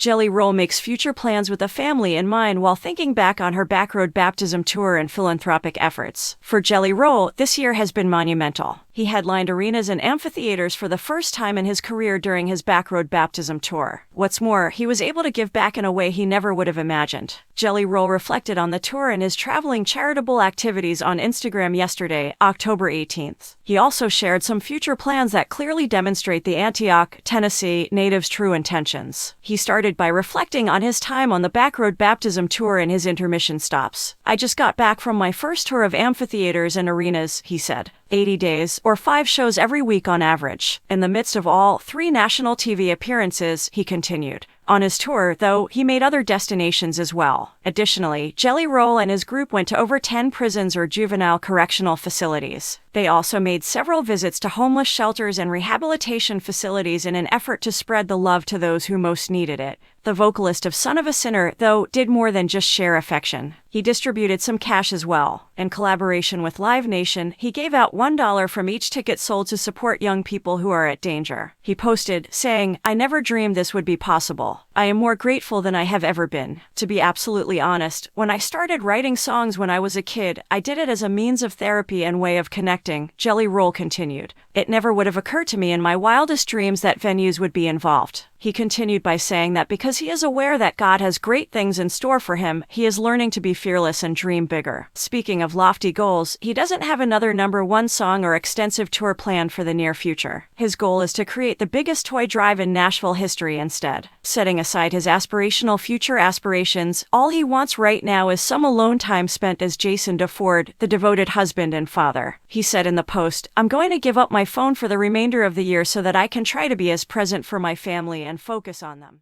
Jelly Roll makes future plans with the family in mind while thinking back on her Backroad Baptism tour and philanthropic efforts. For Jelly Roll, this year has been monumental. He headlined arenas and amphitheaters for the first time in his career during his Backroad Baptism tour. What's more, he was able to give back in a way he never would have imagined. Jelly Roll reflected on the tour and his traveling charitable activities on Instagram yesterday, October 18th. He also shared some future plans that clearly demonstrate the Antioch, Tennessee native's true intentions. He started by reflecting on his time on the Backroad Baptism tour and his intermission stops. "I just got back from my first tour of amphitheaters and arenas," he said. 80 days, or 5 shows every week on average. In the midst of all 3 national TV appearances, he continued. On his tour, though, he made other destinations as well. Additionally, Jelly Roll and his group went to over 10 prisons or juvenile correctional facilities. They also made several visits to homeless shelters and rehabilitation facilities in an effort to spread the love to those who most needed it. The vocalist of Son of a Sinner, though, did more than just share affection. He distributed some cash as well. In collaboration with Live Nation, he gave out $1 from each ticket sold to support young people who are at danger. He posted, saying, "I never dreamed this would be possible. I am more grateful than I have ever been. To be absolutely honest, when I started writing songs when I was a kid, I did it as a means of therapy and way of connecting," Jelly Roll continued. "It never would have occurred to me in my wildest dreams that venues would be involved." He continued by saying that because he is aware that God has great things in store for him, he is learning to be fearless and dream bigger. Speaking of lofty goals, he doesn't have another #1 song or extensive tour planned for the near future. His goal is to create the biggest toy drive in Nashville history instead. Setting aside his aspirational future aspirations, all he wants right now is some alone time spent as Jason DeFord, the devoted husband and father. He said in the post, "I'm going to give up my phone for the remainder of the year so that I can try to be as present for my family and focus on them."